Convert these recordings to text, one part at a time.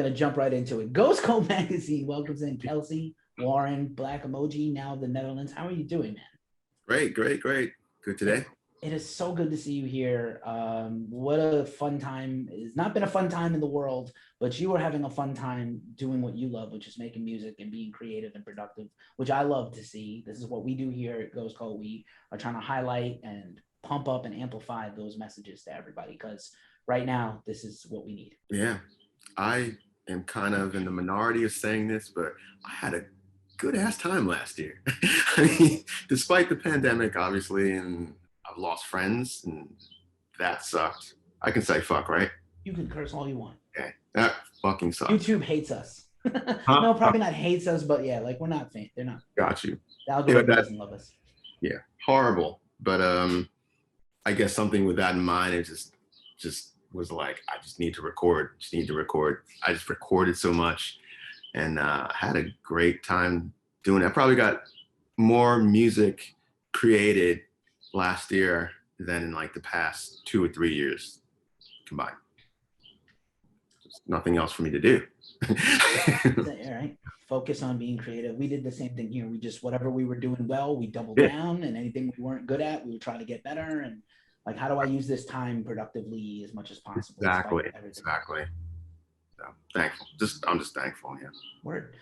going to jump right into it. Ghost Code Magazine welcomes in Kelsey, Warren, Blak Emoji, now the Netherlands. How are you doing, man? Great. Good today. It is so good to see you here. What a fun time. It's not been a fun time in the world, but you are having a fun time doing what you love, which is making music and being creative and productive, which I love to see. This is what we do here at Ghost Code. We are trying to highlight and pump up and amplify those messages to everybody because right now, this is what we need. Yeah, I am kind of in the minority of saying this, but I had a good ass time last year. I mean, despite the pandemic, obviously, and I've lost friends, and that sucked. I can say fuck, right? You can curse all you want. Okay, that fucking sucks. YouTube hates us. No, probably not hates us, but yeah, like we're not fans. They're not. Got you. The algorithm doesn't love us. Yeah, horrible. But I guess something with that in mind, it just was like, I just need to record. I just recorded so much, and had a great time doing it. I probably got more music created last year than in like the past 2 or 3 years combined. Just nothing else for me to do. All right. Focus on being creative. We did the same thing here. We just, whatever we were doing well, we doubled down, and anything we weren't good at, we would try to get better. And like, how do I use this time productively as much as possible? Exactly. So thankful. I'm just thankful. Yeah. Word.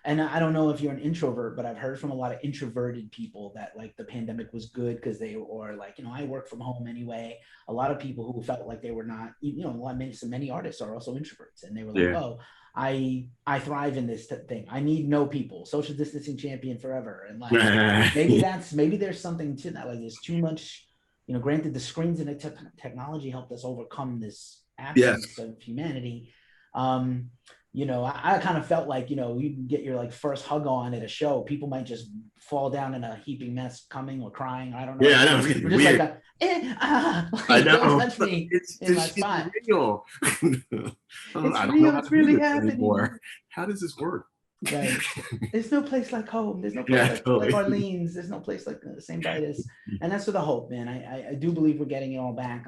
And I don't know if you're an introvert, but I've heard from a lot of introverted people that like the pandemic was good because they were like, I work from home anyway. A lot of people who felt like they were not, many artists are also introverts, and they were like, oh, I thrive in this thing. I need no people. Social distancing champion forever. And like maybe there's something to that. Like there's too much. Granted, the screens and the technology helped us overcome this absence of humanity. I kind of felt like, you get your like first hug on at a show, people might just fall down in a heaping mess, coming or crying. I don't know. Yeah, I know. It's getting weird. Like I know. Don't touch me in my spot. Real. It's really happening. Anymore. How does this work? Right. There's no place like home. There's no place like Orleans. There's no place like St. Vitus. And that's for the hope, man. I do believe we're getting it all back.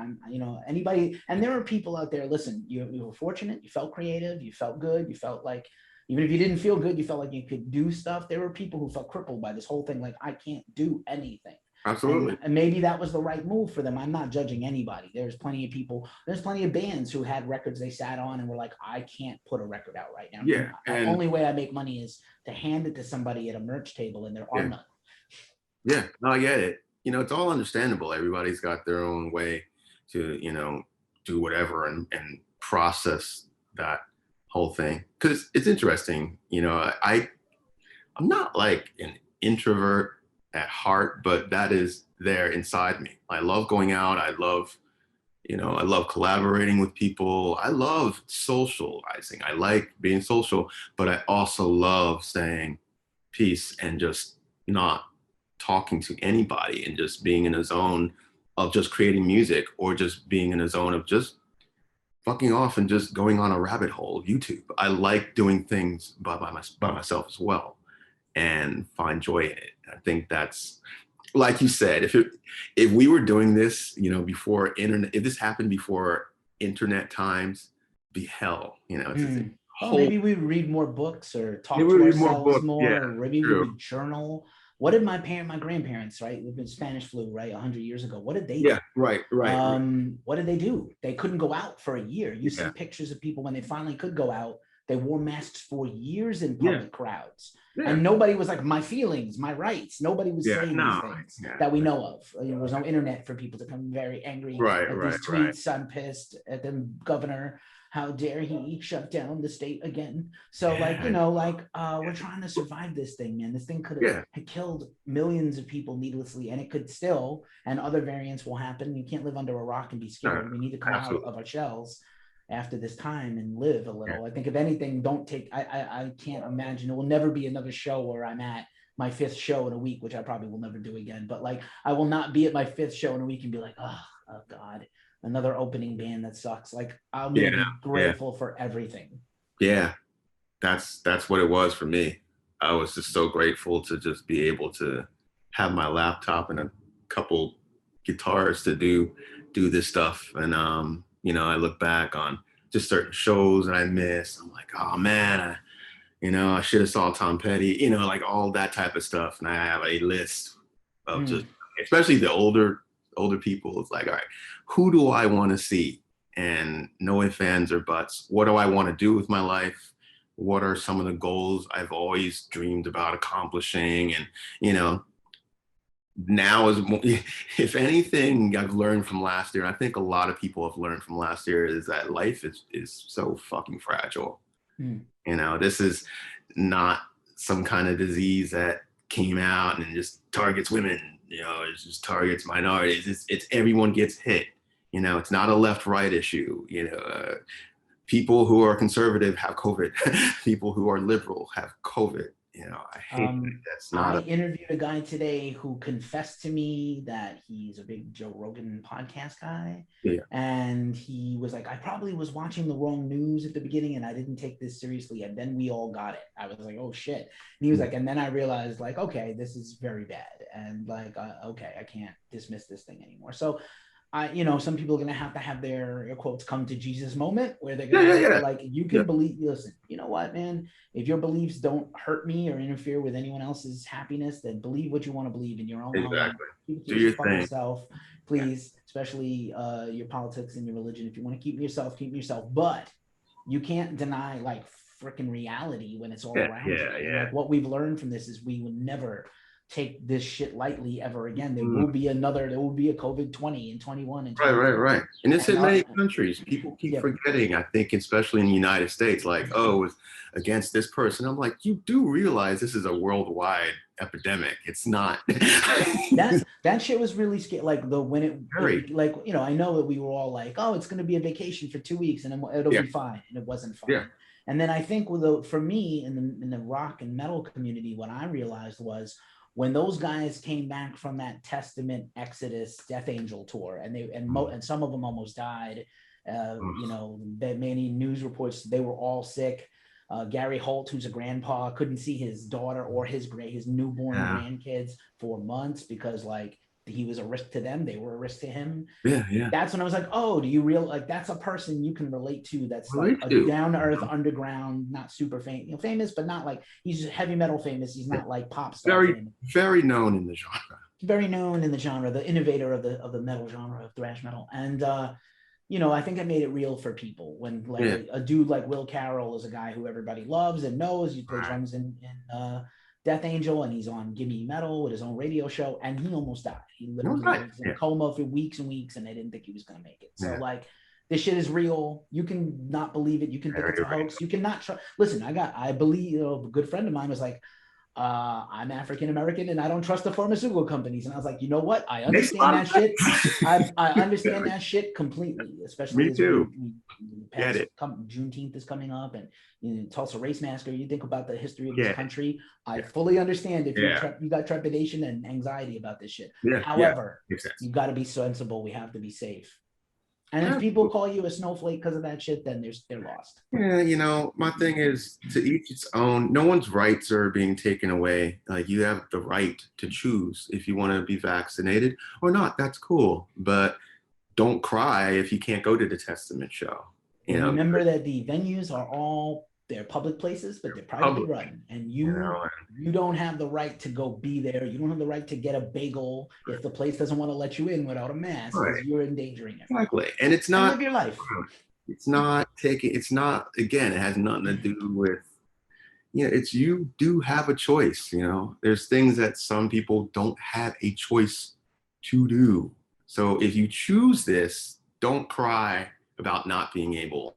Anybody, and there are people out there, listen, you were fortunate, you felt creative, you felt good, you felt like, even if you didn't feel good, you felt like you could do stuff. There were people who felt crippled by this whole thing, like, I can't do anything. Absolutely. And maybe that was the right move for them. I'm not judging anybody. There's plenty of bands who had records they sat on and were like, I can't put a record out right now. Yeah. The only way I make money is to hand it to somebody at a merch table, and there are none. Yeah, no, I get it. It's all understandable. Everybody's got their own way to, do whatever and process that whole thing. Because it's interesting, I'm not like an introvert at heart, but that is there inside me. I love going out. I love collaborating with people. I love socializing. I like being social, but I also love saying peace and just not talking to anybody and just being in a zone of just creating music, or just being in a zone of just fucking off and just going on a rabbit hole of YouTube. I like doing things by myself as well, and find joy in it. I think that's, like you said, if we were doing this, before internet, if this happened before internet times, be hell, Maybe we read more books or talk to ourselves more, or maybe we would journal. What did my grandparents, right? We've been Spanish flu, right? 100 years ago. What did they do? Yeah, right. What did they do? They couldn't go out for a year. You see pictures of people when they finally could go out. They wore masks for years in public crowds. Yeah. And nobody was like, my feelings, my rights. Nobody was saying these things that we know of. There was no internet for people to come very angry at these tweets. I'm pissed at the governor. How dare he shut down the state again? So we're trying to survive this thing, man. This thing could have killed millions of people needlessly, and it could still, and other variants will happen. You can't live under a rock and be scared. We need to come out of our shells after this time and live a little. I think if anything, I can't imagine, it will never be another show where I'm at my 5th show in a week, which I probably will never do again. But like, I will not be at my 5th show in a week and be like, oh God, another opening band that sucks. Like, I'm gonna be grateful for everything. Yeah, that's what it was for me. I was just so grateful to just be able to have my laptop and a couple guitars to do this stuff. And I look back on just certain shows that I miss. I'm like, oh man, I should have saw Tom Petty, like all that type of stuff. And I have a list of just, especially the older people. It's like, all right, who do I want to see? And no ifs, ands, or buts. What do I want to do with my life? What are some of the goals I've always dreamed about accomplishing? And, now is, if anything I've learned from last year, and I think a lot of people have learned from last year, is that life is so fucking fragile. This is not some kind of disease that came out and just targets women, it just targets minorities. It's everyone gets hit. It's not a left-right issue. People who are conservative have COVID. People who are liberal have COVID. I hate that's not. I interviewed a guy today who confessed to me that he's a big Joe Rogan podcast guy. Yeah. And he was like, I probably was watching the wrong news at the beginning and I didn't take this seriously. And then we all got it. I was like, oh shit. And he was like, and then I realized like, okay, this is very bad. And like, okay, I can't dismiss this thing anymore. So some people are going to have their air quotes come to Jesus moment where they're going to like, you can believe, listen, you know what, man, if your beliefs don't hurt me or interfere with anyone else's happiness, then believe what you want to believe in your own home. Do your thing. Yourself, please, especially your politics and your religion. If you want to keep yourself, but you can't deny like freaking reality when it's all around you. Like, what we've learned from this is we will never take this shit lightly ever again. There will be a COVID-20 and 21 and 22. Right. And it's in many countries. People keep forgetting, I think, especially in the United States, like, oh, it's against this person. I'm like, you do realize this is a worldwide epidemic. It's not. that shit was really scary. Like I know that we were all like, oh, it's going to be a vacation for 2 weeks and it'll be fine. And it wasn't fine. Yeah. And then I think for me in the rock and metal community, what I realized was, when those guys came back from that Testament, Exodus, Death Angel tour, and some of them almost died, that many news reports, they were all sick. Gary Holt, who's a grandpa, couldn't see his daughter or his newborn grandkids for months because like he was a risk to them, they were a risk to him. That's when I was like, oh, do you that's a person you can relate to, that's like a down-to-earth underground, not super famous, but not like he's heavy metal famous, he's not like pop star. Very known in the genre. Very known in the genre, the innovator of the metal genre of thrash metal. And I think I made it real for people when like a dude like Will Carroll is a guy who everybody loves and knows. He plays drums in Death Angel, and he's on Gimme Metal with his own radio show, and he almost died. He literally was in a coma for weeks and weeks, and they didn't think he was going to make it. So like, this shit is real. You can not believe it. You can think it's a hoax. You cannot trust. Listen, I believe, a good friend of mine was like, I'm African American and I don't trust the pharmaceutical companies. And I was like, you know what? I understand that shit. I understand that shit completely, especially me too. Juneteenth is coming up, and Tulsa Race Massacre. You think about the history of this country. I fully understand if you got trepidation and anxiety about this shit. However, you got to be sensible. We have to be safe. And if people call you a snowflake because of that shit, then they're lost. Yeah, my thing is, to each its own. No one's rights are being taken away. Like, you have the right to choose if you want to be vaccinated or not. That's cool. But don't cry if you can't go to the Testament show. Remember that the venues are they're public places, but they're privately run. And you don't have the right to go be there. You don't have the right to get a bagel if the place doesn't want to let you in without a mask, because you're endangering it. Exactly. And it's not, live your life. Again, it has nothing to do with, you do have a choice. There's things that some people don't have a choice to do. So if you choose this, don't cry about not being able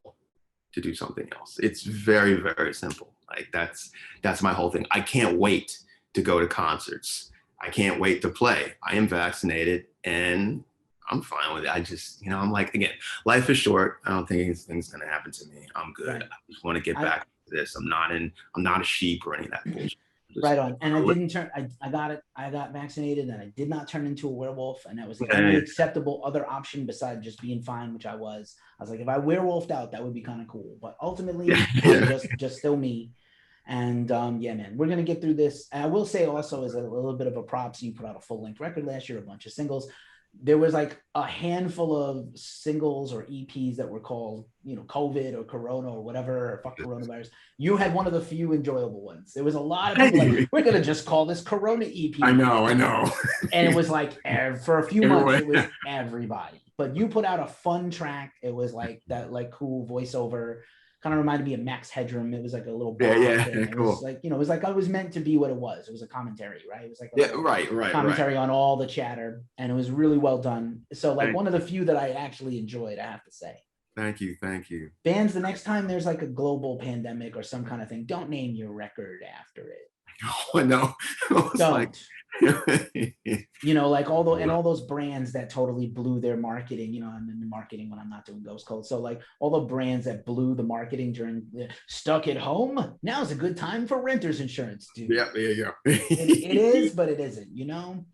to do something else. It's very, very simple. Like, that's my whole thing. I can't wait to go to concerts. I can't wait to play. I am vaccinated and I'm fine with it. I just, I'm like, again, life is short. I don't think anything's going to happen to me. I'm good. Right. I just want to get back to this. I'm not a sheep or any of that bullshit. Right on. And I got vaccinated and I did not turn into a werewolf. And that was the only acceptable other option besides just being fine, which I was. I was like, if I werewolfed out, that would be kind of cool. But ultimately, I'm just still me. And man, we're going to get through this. And I will say also, as a little bit of a prop, so you put out a full-length record last year, a bunch of singles. there was like a handful of singles or EPs that were called, you know, COVID or Corona or whatever, or fuck coronavirus. You had one of the few enjoyable ones. There was a lot of people like, we're going to just call this Corona EP. I know. And it was like, for a few months, it was everybody. But you put out a fun track. It was like that, like cool voiceover. Kind of reminded me of Max Headroom. It was like a little thing. It cool. Was like, you know, it was like, it was meant to be what it was. It was a commentary, right? It was like a commentary on all the chatter, and it was really well done. So like one of the few that I actually enjoyed, I have to say. Thank you. Bands, the next time there's like a global pandemic or some kind of thing, don't name your record after it. No. Don't. Like... you know, like all those brands that totally blew their marketing, you know, I'm in the marketing when I'm not doing Ghost Code. So like all the brands that blew the marketing during the stuck at home, now's a good time for renter's insurance, dude. Yeah. It is, but it isn't, you know?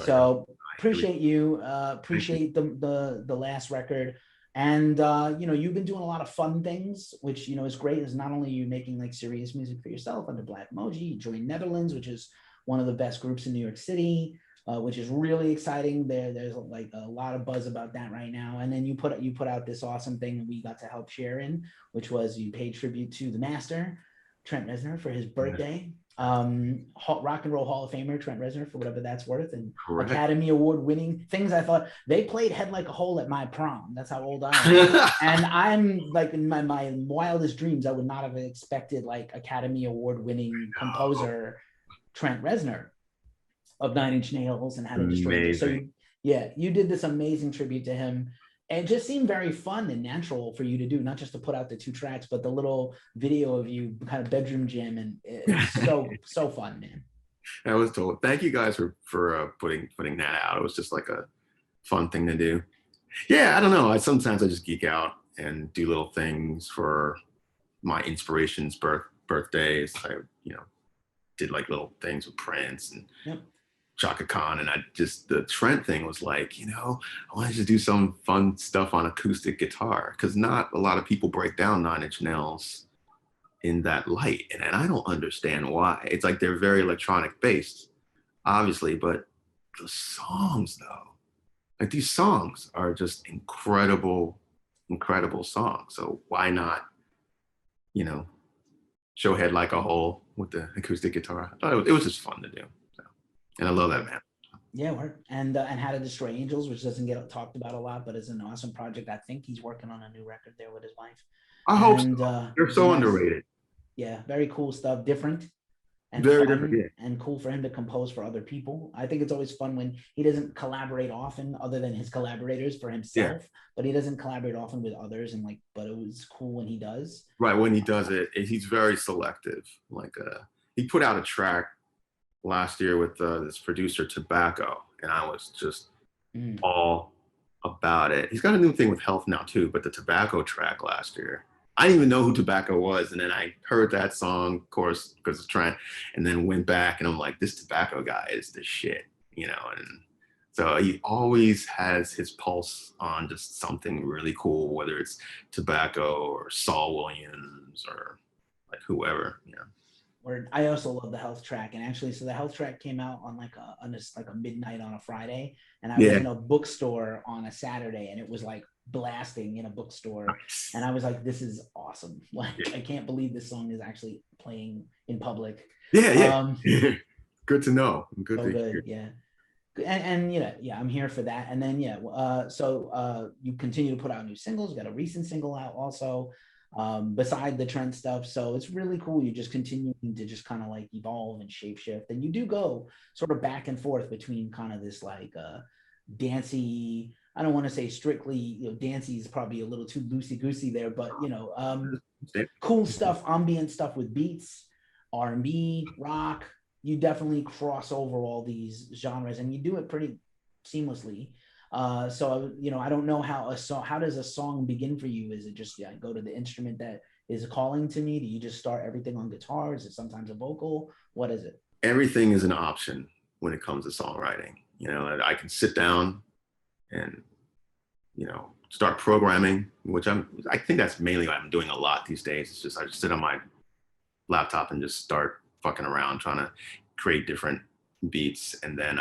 So appreciate you, appreciate the last record. And, you know, you've been doing a lot of fun things, which, you know, is great. Is not only you making like serious music for yourself under Blak Emoji, you joined Netherlands, which is one of the best groups in New York City, which is really exciting. There's like a lot of buzz about that right now. And then you put out this awesome thing that we got to help share in, which was you paid tribute to the master, Trent Reznor, for his birthday. Rock and Roll Hall of Famer Trent Reznor, for whatever that's worth, and Academy Award winning things. I thought they played Head Like a Hole at my prom. That's how old I am. And I'm like, in my wildest dreams, I would not have expected like Academy Award winning composer Trent Reznor of Nine Inch Nails and How to Destroy It. So you did this amazing tribute to him. And it just seemed very fun and natural for you to do, not just to put out the 2 tracks, but the little video of you kind of bedroom jam. And it's so fun, man. That was total. Thank you guys for putting that out. It was just like a fun thing to do. Yeah, I don't know. Sometimes I just geek out and do little things for my inspirations, birthdays. I, you know, did like little things with Prince and Chaka Khan, and the Trent thing was like, you know, I wanted to do some fun stuff on acoustic guitar, because not a lot of people break down Nine Inch Nails in that light, and I don't understand why. It's like they're very electronic based, obviously, but the songs though, like these songs are just incredible songs. So why not, you know, show Head Like a Hole with the acoustic guitar? I thought it was just fun to do. So, and I love that, man. Yeah, and How to Destroy Angels, which doesn't get talked about a lot, but is an awesome project. I think he's working on a new record there with his wife. I hope so. They're so underrated. Yeah, very cool stuff. Different. And very fun, different, and cool for him to compose for other people. I think it's always fun when he doesn't collaborate often, other than his collaborators, for himself. But he doesn't collaborate often with others, and but it was cool when he does. Right, when he does it, he's very selective. Like he put out a track last year with this producer Tobacco, and I was just all about it. He's got a new thing with Health now too, but the Tobacco track last year, I didn't even know who Tobacco was. And then I heard that song, of course, because of Trent, and then went back and I'm like, this Tobacco guy is the shit, you know? And so he always has his pulse on just something really cool, whether it's Tobacco or Saul Williams or like whoever, you know? Where I also love the Health track, and actually, so the Health track came out on like a midnight on a Friday, and I was in a bookstore on a Saturday, and it was like blasting in a bookstore, and I was like, "This is awesome! Like, I can't believe this song is actually playing in public." Yeah. Good to know. Good to hear. Yeah. And I'm here for that. And then so you continue to put out new singles. You got a recent single out also. Beside the Trent stuff. So it's really cool. You're just continuing to just kind of like evolve and shapeshift. And you do go sort of back and forth between kind of this like dancey, I don't want to say strictly, you know, dancey is probably a little too loosey-goosey there, but you know, cool stuff, ambient stuff with beats, R&B, rock. You definitely cross over all these genres, and you do it pretty seamlessly. So, you know, I don't know how does a song begin for you? Is it just go to the instrument that is calling to me? Do you just start everything on guitar? Is it sometimes a vocal? What is it? Everything is an option when it comes to songwriting. You know, I can sit down and, you know, start programming, which I think that's mainly what I'm doing a lot these days. It's just I just sit on my laptop and just start fucking around trying to create different beats, and then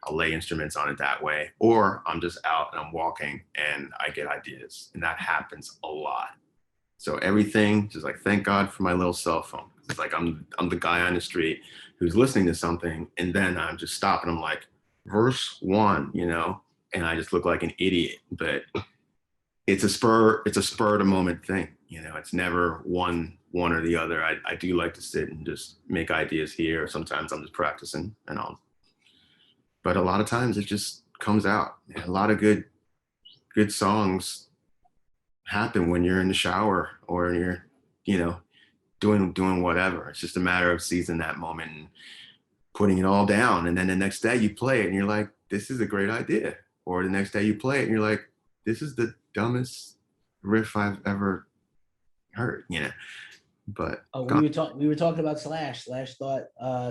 I'll lay instruments on it that way, or I'm just out and I'm walking and I get ideas, and that happens a lot. So everything, just like, thank God for my little cell phone. It's like I'm the guy on the street who's listening to something, and then I'm just stopping. I'm like, verse 1, you know, and I just look like an idiot. But it's a spur of the moment thing, you know. It's never one or the other. I do like to sit and just make ideas here. Sometimes I'm just practicing and all, but a lot of times it just comes out. And a lot of good songs happen when you're in the shower or you're, you know, doing whatever. It's just a matter of seizing that moment and putting it all down. And then the next day you play it and you're like, this is a great idea. Or the next day you play it and you're like, this is the dumbest riff I've ever heard, you know. But we were talking about Slash. Slash thought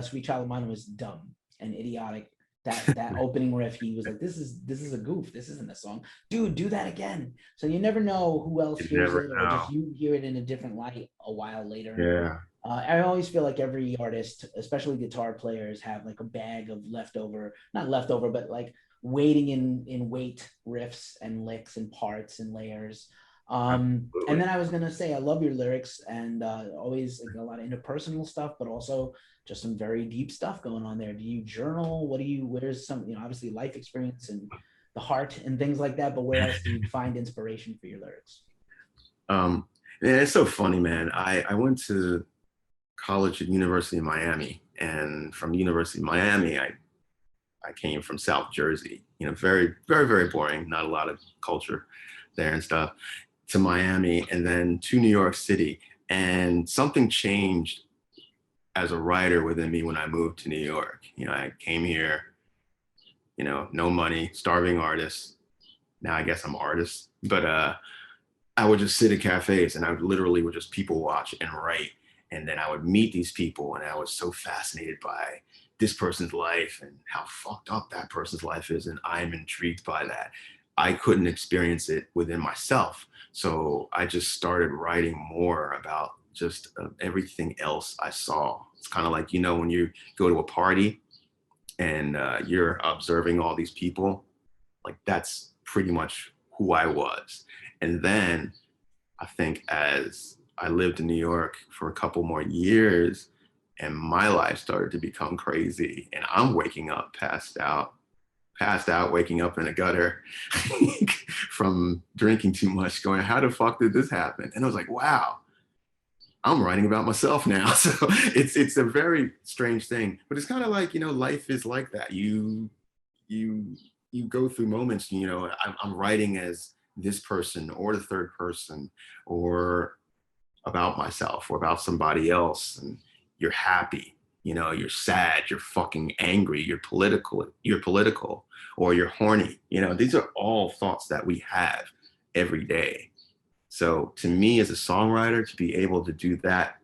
Sweet Child of Mine was dumb and idiotic. That opening riff, he was like, this is a goof. This isn't a song. Dude, do that again. So you never know who else hears it, or just you hear it in a different light a while later. Yeah. I always feel like every artist, especially guitar players, have like a bag of not leftover, but like waiting in wait riffs and licks and parts and layers. And then I was gonna say, I love your lyrics, and always like, a lot of interpersonal stuff, but also just some very deep stuff going on there. Do you journal? Where's some, you know, obviously life experience and the heart and things like that, but where else do you find inspiration for your lyrics? Man, it's so funny, man. I went to college at University of Miami, and from University of Miami, I came from South Jersey, you know, very, very, very boring, not a lot of culture there and stuff, to Miami, and then to New York City. And something changed as a writer within me when I moved to New York. You know, I came here, you know, no money, starving artist. Now I guess I'm artist, but I would just sit at cafes and I would just people watch and write. And then I would meet these people, and I was so fascinated by this person's life and how fucked up that person's life is. And I'm intrigued by that. I couldn't experience it within myself. So I just started writing more about just everything else I saw. It's kind of like, you know, when you go to a party and you're observing all these people, like that's pretty much who I was. And then I think as I lived in New York for a couple more years, and my life started to become crazy, and I'm waking up passed out, waking up in a gutter from drinking too much, going, how the fuck did this happen? And I was like, wow, I'm writing about myself now. So it's a very strange thing, but it's kind of like, you know, life is like that. You go through moments, you know, I'm writing as this person or the third person, or about myself or about somebody else. And you're happy, you know, you're sad, you're fucking angry, you're political, or you're horny. You know, these are all thoughts that we have every day. So to me as a songwriter, to be able to do that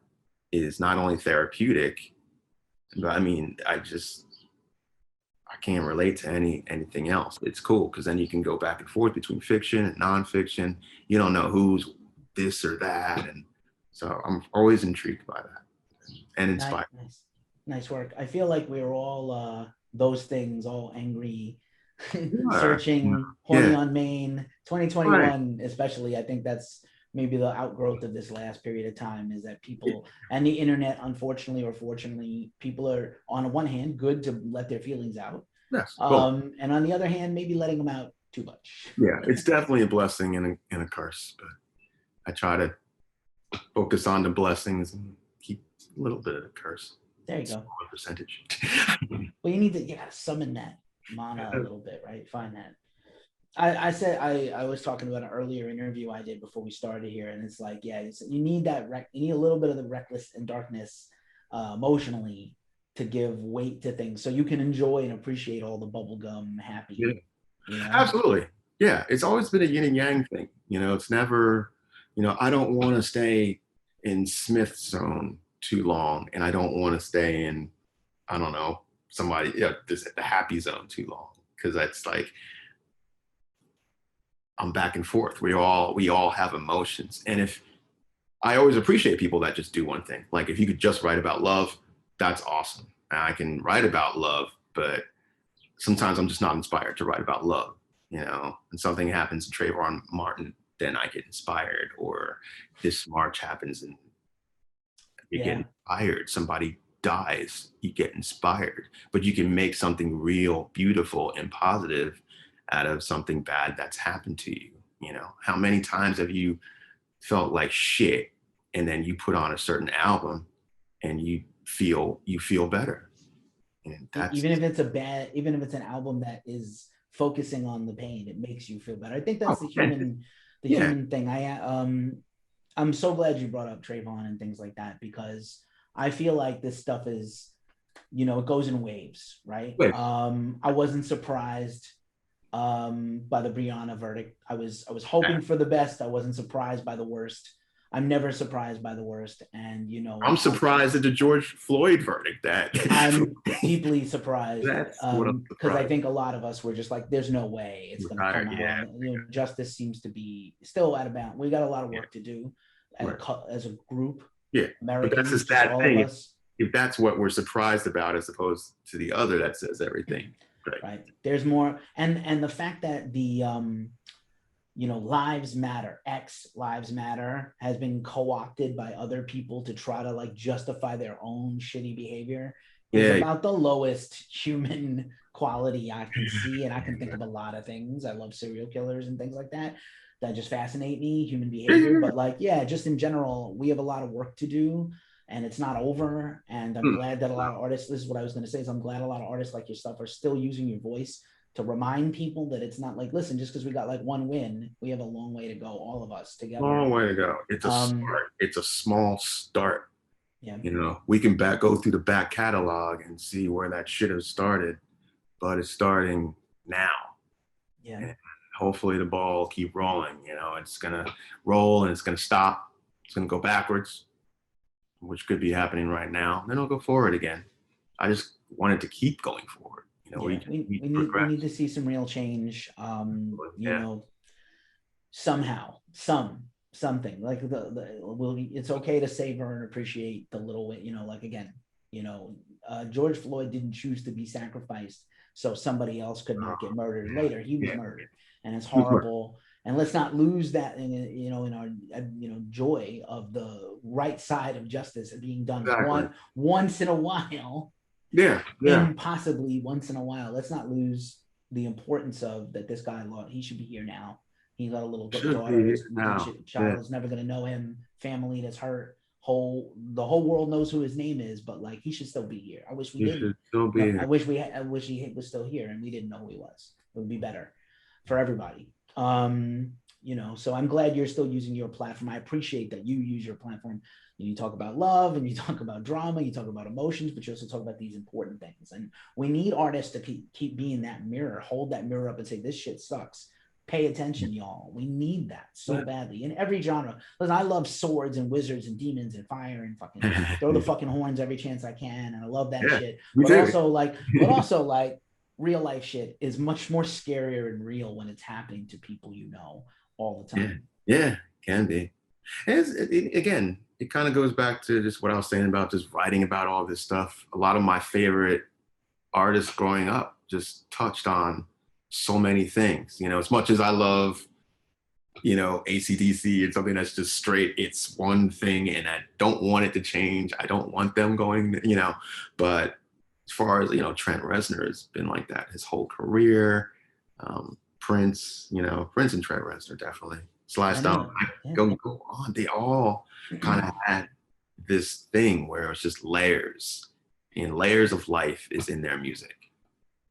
is not only therapeutic, but I mean, I can't relate to anything else. It's cool because then you can go back and forth between fiction and nonfiction. You don't know who's this or that. And so I'm always intrigued by that and inspired. Nice work. I feel like we're all those things, all angry, searching, horny on Maine, 2021, right. Especially. I think that's maybe the outgrowth of this last period of time, is that people and the internet, unfortunately or fortunately, people are on one hand good to let their feelings out. Yes. Cool. And on the other hand, maybe letting them out too much. Yeah, it's definitely a blessing and a curse, but I try to focus on the blessings and keep a little bit of the curse. There you go. Percentage. Well, you gotta summon that mana a little bit, right? Find that. I said I was talking about an earlier interview I did before we started here, and it's like, yeah, you need that you need a little bit of the reckless and darkness emotionally to give weight to things, so you can enjoy and appreciate all the bubblegum happy. Yeah. You know? Absolutely. Yeah, it's always been a yin and yang thing. You know, it's never, you know, I don't want to stay in Smith zone too long, and I don't want to stay in, I don't know, the happy zone too long, because that's like, I'm back and forth. We all have emotions, and if I always appreciate people that just do one thing. Like if you could just write about love, that's awesome. And I can write about love, but sometimes I'm just not inspired to write about love, you know, and something happens to Trayvon Martin, then I get inspired, or this march happens and you get inspired. Somebody dies, you get inspired, but you can make something real, beautiful, and positive out of something bad that's happened to you. You know, how many times have you felt like shit and then you put on a certain album and you feel better? And that's even if it's an album that is focusing on the pain, it makes you feel better. I think that's the human thing. I'm so glad you brought up Trayvon and things like that, because I feel like this stuff is, you know, it goes in waves, right? I wasn't surprised by the Breonna verdict. I was hoping for the best. I wasn't surprised by the worst. I'm never surprised by the worst. And, you know, I'm surprised at the George Floyd verdict. I'm deeply surprised, because I think a lot of us were just like, there's no way it's going to come out. You know, justice seems to be still out of bounds. We got a lot of work to do as a group. Yeah, Americans, but that's a sad thing. If that's what we're surprised about, as opposed to the other that says everything. Right. There's more, and the fact that the you know, lives matter, X lives matter has been co-opted by other people to try to like justify their own shitty behavior is about the lowest human quality I can see. And I can think of a lot of things. I love serial killers and things like that just fascinate me, human behavior. But like, yeah, just in general, we have a lot of work to do and it's not over. And I'm glad that a lot of artists, this is what I was going to say, is I'm glad a lot of artists like yourself are still using your voice to remind people that it's not like, listen, just because we got like one win, we have a long way to go, all of us together. Long way to go. It's a start. It's a small start. Yeah. You know, we can go through the back catalog and see where that shit has started, but it's starting now. Yeah. And hopefully the ball will keep rolling. You know, it's gonna roll and it's gonna stop. It's gonna go backwards, which could be happening right now. Then it'll go forward again. I just wanted to keep going forward. You know, we need to see some real change. You know, somehow, something like it's okay to savor and appreciate the little, you know, like again, you know, George Floyd didn't choose to be sacrificed so somebody else could not get murdered later. He was murdered, and it's horrible. And let's not lose that in, you know, in our, you know, joy of the right side of justice being done once in a while. And possibly once in a while. Let's not lose the importance of that. This guy, he should be here now. He got a little daughter. His child is never going to know him. Family that's hurt. The whole world knows who his name is, but like he should still be here. I wish we didn't. I wish he was still here and we didn't know who he was. It would be better for everybody. You know, so I'm glad you're still using your platform. I appreciate that you use your platform. You talk about love and you talk about drama, you talk about emotions, but you also talk about these important things. And we need artists to keep being that mirror, hold that mirror up and say, this shit sucks. Pay attention, y'all. We need that so badly in every genre. Listen, I love swords and wizards and demons and fire and fucking throw the fucking horns every chance I can. And I love that shit. But also like real life shit is much more scarier and real when it's happening to people you know all the time. Yeah, can be. And again, it kind of goes back to just what I was saying about just writing about all this stuff. A lot of my favorite artists growing up just touched on so many things. You know, as much as I love, you know, AC/DC and something that's just straight, it's one thing and I don't want it to change. I don't want them going, you know, but as far as, you know, Trent Reznor has been like that his whole career. Prince, you know, Prince and Trent Reznor definitely. Sliced Out, go on. They all kind of had this thing where it's just layers, and layers of life is in their music.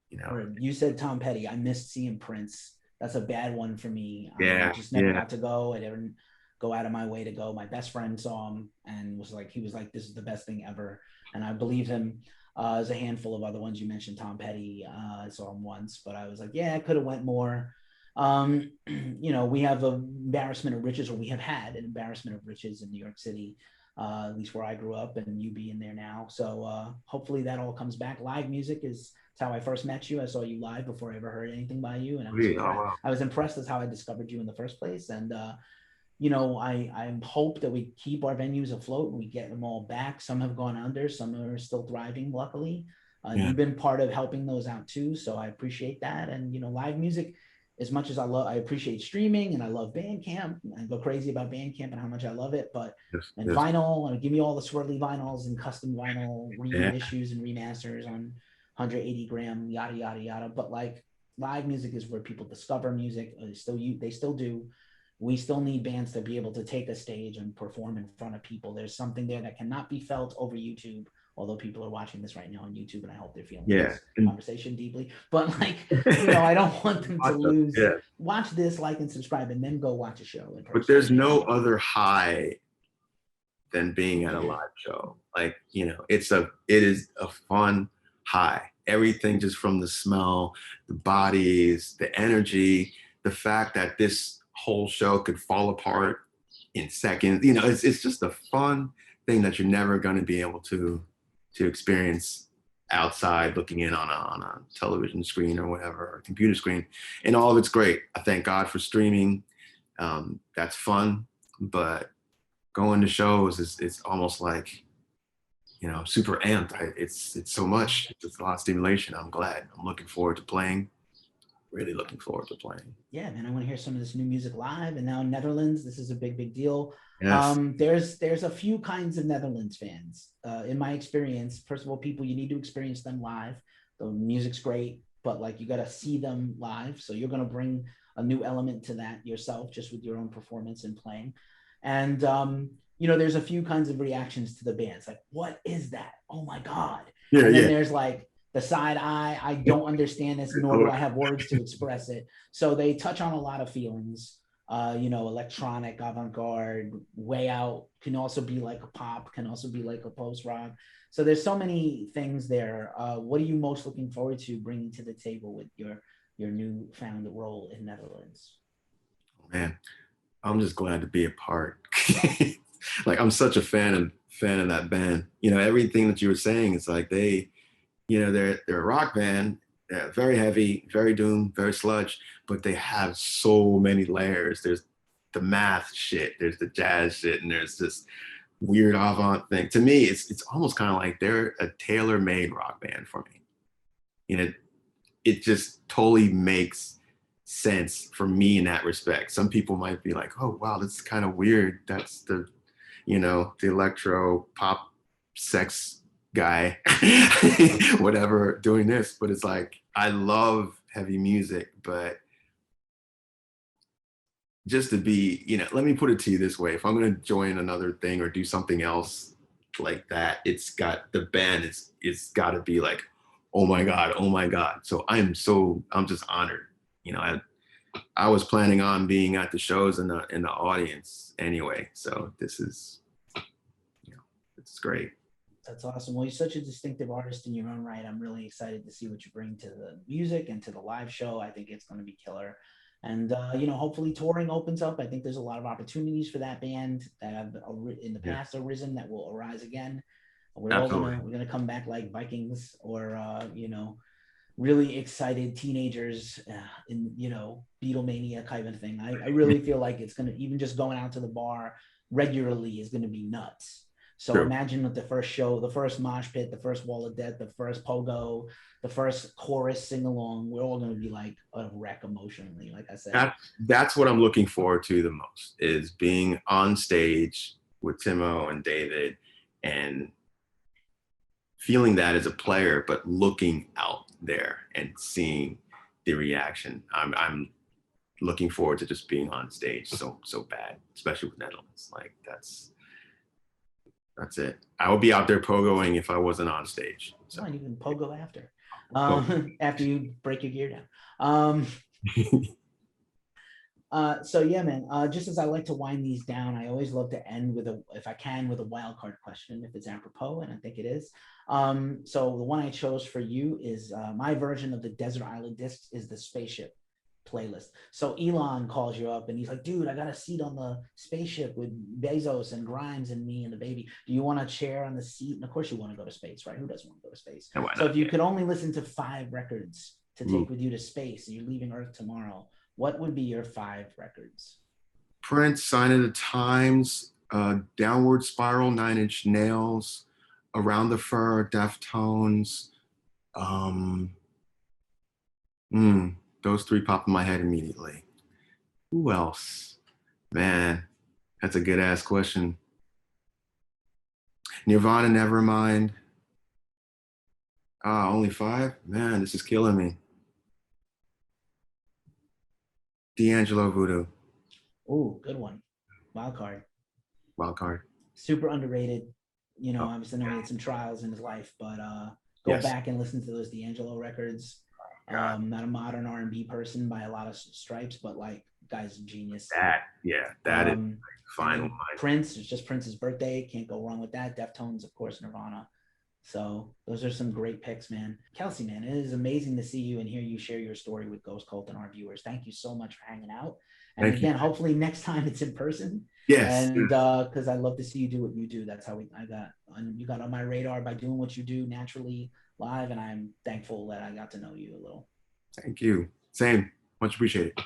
You know, you said Tom Petty. I missed seeing Prince. That's a bad one for me. I just never got to go. I didn't go out of my way to go. My best friend saw him and he was like, this is the best thing ever. And I believe him. There's a handful of other ones. You mentioned Tom Petty. I saw him once, but I was like, yeah, I could have went more. You know, we have an embarrassment of riches, or we have had an embarrassment of riches in New York City, at least where I grew up, and you being there now. So hopefully that all comes back. Live music is how I first met you. I saw you live before I ever heard anything by you, and I was impressed as how I discovered you in the first place. And you know, I hope that we keep our venues afloat and we get them all back. Some have gone under, some are still thriving, luckily. You've been part of helping those out too, so I appreciate that. And you know, live music, as much as I appreciate streaming and I love Bandcamp, I go crazy about Bandcamp and how much I love it, but and vinyl, and give me all the swirly vinyls and custom vinyl reissues and remasters on 180 gram, yada yada yada. But like, live music is where people discover music. They still do. We still need bands to be able to take a stage and perform in front of people. There's something there that cannot be felt over YouTube, although people are watching this right now on YouTube, and I hope they're feeling this conversation deeply. But like, you know, I don't want them to lose. Watch this, like, and subscribe, and then go watch a show. But there's no other high than being at a live show. Like, you know, it is a fun high. Everything, just from the smell, the bodies, the energy, the fact that this whole show could fall apart in seconds. You know, it's just a fun thing that you're never going to be able to experience outside, looking in on a television screen or whatever, or computer screen. And all of it's great. I thank God for streaming. That's fun, but going to shows is almost like, you know, super amped. It's so much. It's a lot of stimulation. I'm glad. I'm looking forward to playing. Really looking forward to playing. Yeah, man, I want to hear some of this new music live. And now in Netherlands, this is a big deal. Yes. There's a few kinds of Netherlands fans. In my experience, first of all, people, you need to experience them live. The music's great, but like, you got to see them live. So you're going to bring a new element to that yourself, just with your own performance and playing. And you know, there's a few kinds of reactions to the bands. Like, what is that? Oh my God. Yeah, and then there's like the side eye, I don't understand this, nor do I have words to express it. So they touch on a lot of feelings. You know, electronic, avant-garde, way out, can also be like a pop, can also be like a post-rock. So there's so many things there. What are you most looking forward to bringing to the table with your newfound role in Netherlands? Man, I'm just glad to be a part. Like, I'm such a fan of that band. You know, everything that you were saying, it's like they're a rock band, very heavy, very doom, very sludge, but they have so many layers. There's the math shit, there's the jazz shit, and there's this weird avant thing. To me, it's almost kind of like they're a tailor-made rock band for me. You know, it just totally makes sense for me in that respect. Some people might be like, oh wow, that's kind of weird. That's the, you know, the electro pop sex guy, whatever, doing this. But it's like, I love heavy music, but just to be, you know, let me put it to you this way. If I'm going to join another thing or do something else like that, it's got, the band it's got to be like, oh my God. So I'm just honored. You know, I was planning on being at the shows in the audience anyway. So this is, you know, it's great. That's awesome. Well, you're such a distinctive artist in your own right. I'm really excited to see what you bring to the music and to the live show. I think it's going to be killer. And, you know, hopefully touring opens up. I think there's a lot of opportunities for that band that have in the past arisen that will arise again. We're going to come back like Vikings, or, you know, really excited teenagers in, you know, Beatlemania kind of thing. I really feel like it's going to, even just going out to the bar regularly is going to be nuts. So True. Imagine with the first show, the first mosh pit, the first wall of death, the first pogo, the first chorus sing along, we're all going to be like a wreck emotionally, like I said. That's what I'm looking forward to the most, is being on stage with Timo and David and feeling that as a player, but looking out there and seeing the reaction. I'm looking forward to just being on stage so bad, especially with Netherlands. Like, that's it. I would be out there pogoing if I wasn't on stage. So you can pogo after. After you break your gear down. So yeah, man, just as I like to wind these down, I always love to end with if I can, with a wildcard question, if it's apropos, and I think it is. So the one I chose for you is my version of the Desert Island Discs is the Spaceship playlist. So Elon calls you up and he's like, dude, I got a seat on the spaceship with Bezos and Grimes and me and the baby. Do you want a chair on the seat? And of course you want to go to space, right? Who doesn't want to go to space? So if you could only listen to 5 records to take with you to space and you're leaving Earth tomorrow, what would be your 5 records? Prince, Sign of the Times, Downward Spiral, 9 Inch Nails, Around the Fur, Deftones, Um, those three pop in my head immediately. Who else? Man, that's a good ass question. Nirvana, Nevermind. Ah, only five? Man, this is killing me. D'Angelo, Voodoo. Oh, good one. Wildcard. Wildcard. Super underrated. You know, Oh, obviously, I know he had some trials in his life, but go yes. back and listen to those D'Angelo records. Not a modern R&B person by a lot of stripes, but like, guy's a genius. That is final line. Prince, it's just Prince's birthday. Can't go wrong with that. Deftones, of course, Nirvana. So those are some great picks, man. Kelsey, man, it is amazing to see you and hear you share your story with Ghost Cult and our viewers. Thank you so much for hanging out. And Thank again, you. hopefully next time it's in person. Yes. And because I love to see you do what you do. That's how you got on my radar by doing what you do naturally live. And I'm thankful that I got to know you a little. Thank you. Same. Much appreciated.